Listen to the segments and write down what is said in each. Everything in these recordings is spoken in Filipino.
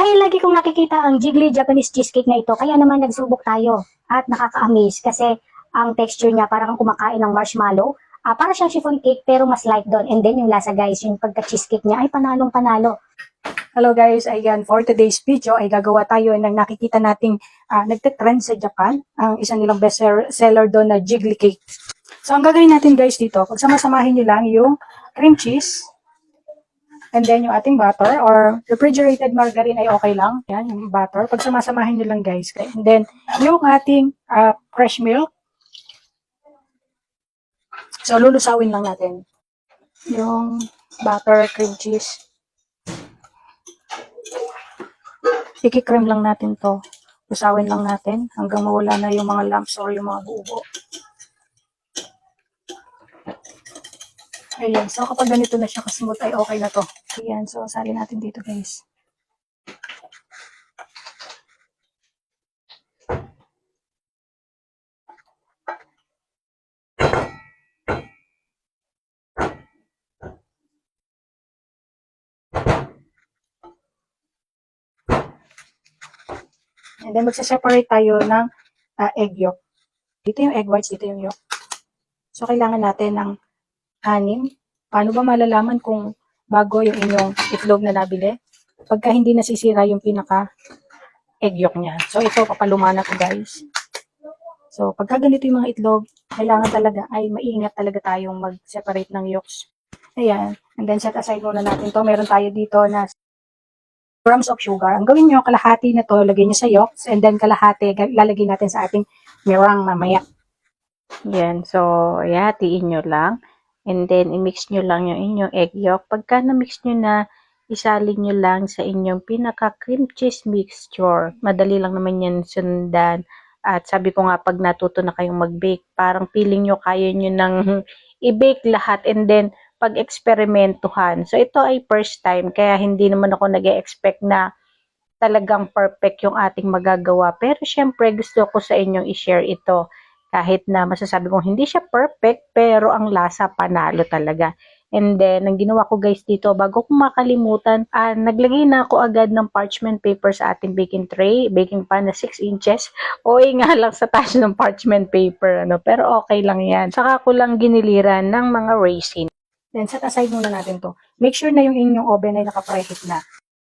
Dahil lagi kong nakikita ang Jiggly Japanese cheesecake na ito, kaya naman nagsubok tayo at nakaka-amaze kasi ang texture niya parang kang kumakain ng marshmallow. Para siyang chiffon cake pero mas light doon. And then yung lasa guys, yung pagka-cheesecake niya ay panalong panalo. Hello guys, ayan, for today's video ay gagawa tayo ng nakikita nating nagte-trend sa Japan, ang isang nilang best seller doon na Jiggly cake. So ang gagawin natin guys dito, pagsamasamahin nyo lang yung cream cheese, and then yung ating butter or refrigerated margarine ay okay lang. Yan, yung butter. Pagsamasamahin nyo lang guys. Okay? And then yung ating fresh milk. So lulusawin lang natin yung butter, cream cheese. Iki-cream lang natin to. Lusawin lang natin hanggang mawala na yung mga lumps or yung mga buo. Ayan. So kapag ganito na siya kasmooth ay okay na to. Ayan. So salin natin dito guys. And then magsa-separate tayo ng egg yolk. Dito yung egg whites, dito yung yolk. So kailangan natin ng 6. Paano ba malalaman kung bago yung inyong itlog na nabili? Pagka hindi nasisira yung pinaka egg yolk niya. So ito, papaluma na ko guys. So pagka ganito yung mga itlog, kailangan talaga ay maingat talaga tayong mag-separate ng yolks. Ayan. And then set aside muna natin to. Meron tayo dito na grams of sugar. Ang gawin nyo, kalahati na to, lagay nyo sa yolks. And then kalahati, lalagay natin sa ating meringue mamaya. Yan. So, hatiin nyo lang. And then, i-mix nyo lang yung inyong egg yolk. Pagka na-mix nyo na, isalin nyo lang sa inyong pinaka-cream cheese mixture. Madali lang naman yan sundan. At sabi ko nga, pag natuto na kayong mag-bake, parang feeling nyo kaya nyo nang i-bake lahat and then pag-eksperimentuhan. So, ito ay first time, kaya hindi naman ako nag-expect na talagang perfect yung ating magagawa. Pero syempre, gusto ko sa inyong i-share ito. Kahit na masasabi kong hindi siya perfect, pero ang lasa panalo talaga. And then, ang ginawa ko guys dito, bago ko makalimutan, naglagay na ako agad ng parchment paper sa ating baking tray, baking pan na 6 inches. Oy nga lang sa taas ng parchment paper, pero okay lang yan. Saka ko lang giniliran ng mga raisin. Then set aside muna natin to. Make sure na yung inyong oven ay naka-preheat na.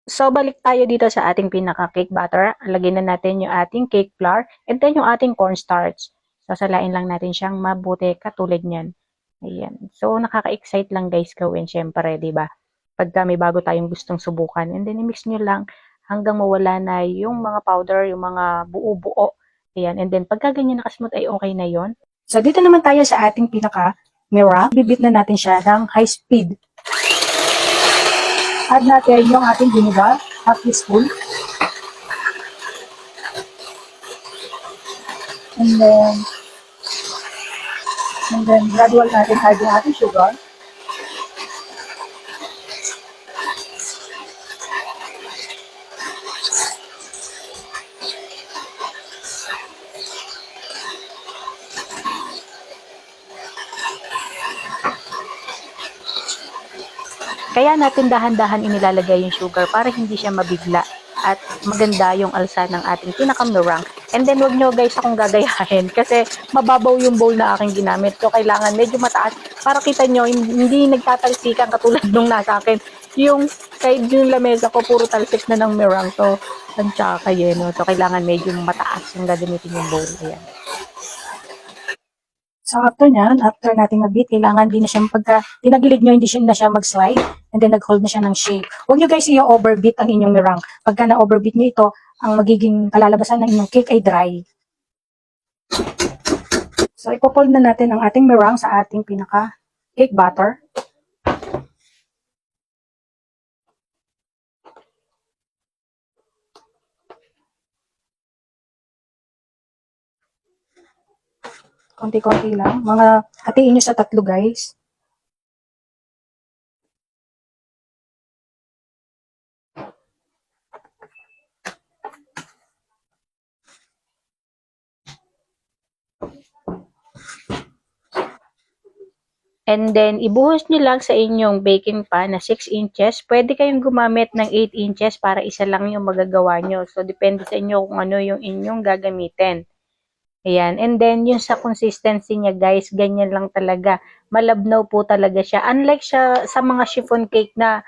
So, balik tayo dito sa ating pinaka-cake batter. Lagyan na natin yung ating cake flour and then yung ating cornstarch. Sasalain lang natin siyang mabuti katulad niyan. Ayan. So, nakaka-excite lang guys gawin, syempre, di ba? Pagka may bago tayong gustong subukan. And then, i-mix nyo lang hanggang mawala na yung mga powder, yung mga buo-buo. Ayan. And then, pagka ganyan nakasmooth ay okay na yon. So, dito naman tayo sa ating pinaka-meringue. Bibit na natin siya ng high speed. Add natin yung ating vinegar, half teaspoon. And then gradual natin add yung ating sugar. Kaya natin dahan-dahan inilalagay yung sugar para hindi siya mabigla at maganda yung alsa ng ating pinaka-meringue. And then, wag nyo guys akong gagayahin kasi mababaw yung bowl na aking ginamit. So, kailangan medyo mataas para kita nyo, hindi nagtatalsikan katulad nung nasa akin. Yung side yung lamesa ko, puro talsik na ng meringue. So, tansaka yun. So, kailangan medyo mataas yung gagamitin yung bowl. Ayan. So after nyan, after nating mag-beat, kailangan din na siya pagka tinagilid nyo, hindi siya na siya mag-slide and then nag-hold na siya ng shape. Huwag nyo guys i-overbeat ang inyong meringue. Pagka na-overbeat nyo ito, ang magiging kalalabasan ng inyong cake ay dry. So ipopold na natin ang ating meringue sa ating pinaka cake batter. Konti-konti lang. Hatiin nyo sa 3 guys. And then, ibuhos nyo lang sa inyong baking pan na 6 inches. Pwede kayong gumamit ng 8 inches para isa lang yung magagawa nyo. So, depende sa inyo kung ano yung inyong gagamitin. Ayan. And then, yung sa consistency niya, guys, ganyan lang talaga. Malabnaw po talaga siya. Unlike siya sa mga chiffon cake na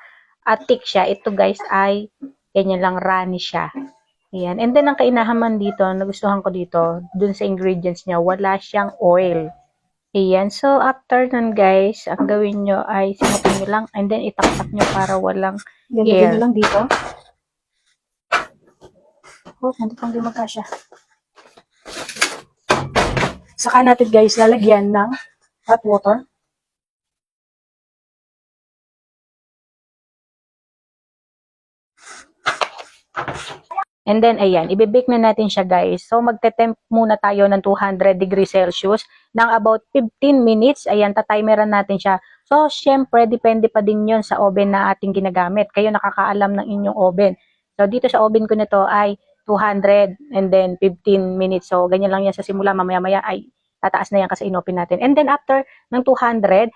thick siya, ito guys ay ganyan lang, runny siya. Ayan. And then, ang kainahaman dito, nagustuhan ko dito, dun sa ingredients niya, wala siyang oil. Ayan. So, after nun, guys, ang gawin nyo ay sinupin nyo lang and then itaktak nyo para walang Ganyan air. lang dito. Oh, hindi pang di magkasya. Saka natin guys, lalagyan ng hot water. And then, ayan, ibibake na natin siya, guys. So, magte-temp muna tayo ng 200 degrees Celsius ng about 15 minutes. Ayan, tatimeran natin siya. So, syempre, depende pa din yon sa oven na ating ginagamit. Kayo nakakaalam ng inyong oven. So, dito sa oven ko nito ay 200 and then 15 minutes. So, ganyan lang yan sa simula. Mamaya-maya ay tataas na yan kasi inopen natin. And then, after ng 200,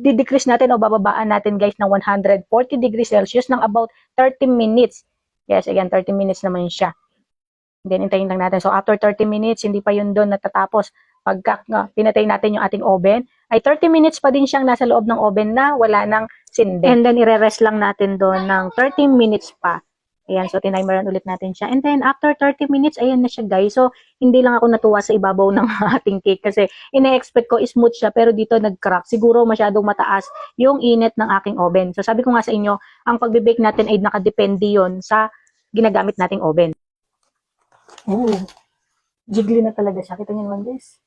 i-decrease natin o bababaan natin, guys, ng 140 degrees Celsius ng about 30 minutes. Yes, again, 30 minutes naman siya. Then, hintayin lang natin. So, after 30 minutes, hindi pa yun doon natatapos. Pagka pinatay natin yung ating oven, ay 30 minutes pa din siyang nasa loob ng oven na wala nang sindi. And then, ire-rest lang natin doon ng 30 minutes pa. Ayan, so tinimeran ulit natin siya. And then, after 30 minutes, ayan na siya, guys. So, hindi lang ako natuwa sa ibabaw ng ating cake kasi ina-expect ko smooth siya, pero dito nag-crack. Siguro masyadong mataas yung init ng aking oven. So, sabi ko nga sa inyo, ang pagbe-bake natin ay nakadepende yon sa ginagamit nating oven. Oh, jiggly na talaga siya. Kita niyo naman guys.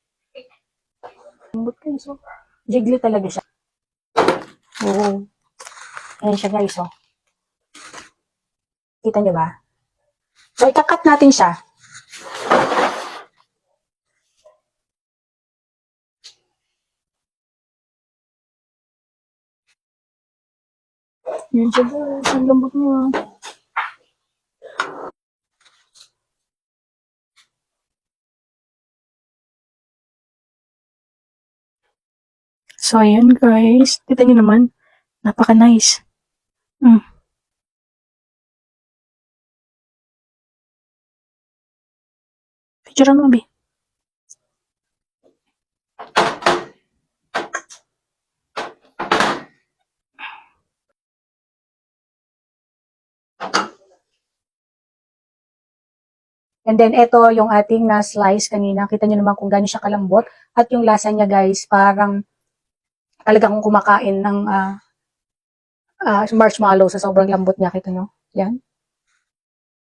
Lambot guys, so. Jiggly talaga siya. Oh. Ayan siya guys, oh. Kita niyo ba? So, ikakat natin siya. Yan siya guys. Ang lambot niya. So, ayan guys. Kita niyo naman. Napaka-nice. Picture mo, Abi. And then, ito yung ating na-slice kanina. Kita nyo naman kung gaano siya kalambot. At yung lasa niya, guys, parang talagang kumakain ng marshmallow sa sobrang lambot niya. Kita nyo? Yan.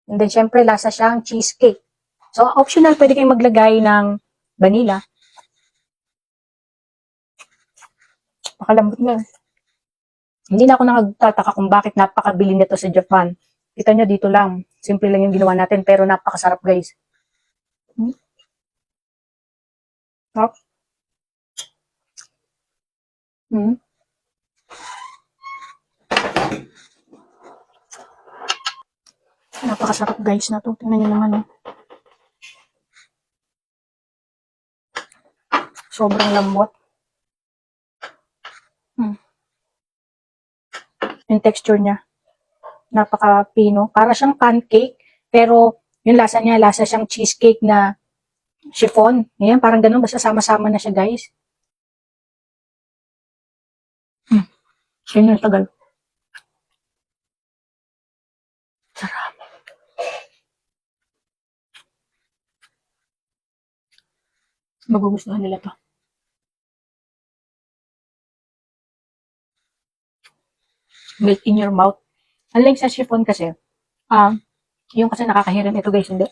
And then, syempre, lasa siyang cheesecake. So, optional, pwede kayong maglagay ng vanilla. Pakalambot niya. Hindi na ako nagtataka kung bakit napakabili nito sa Japan. Kita nyo, dito lang. Simple lang yung ginawa natin, pero napakasarap, guys. Sarap. Napakasarap, guys, na to. Tingnan nyo naman, oh. Sobrang lambot. Yung texture niya. Napaka-pino. Para siyang pancake, pero yung lasa niya, lasa siyang cheesecake na chiffon. Ayan, parang ganun. Basta sama-sama na siya, guys. Siya yung tagal. Sarap. Magugustuhan nila to. Melt in your mouth. Unlike sa chiffon kasi, yung kasi nakakahiram ito guys, hindi.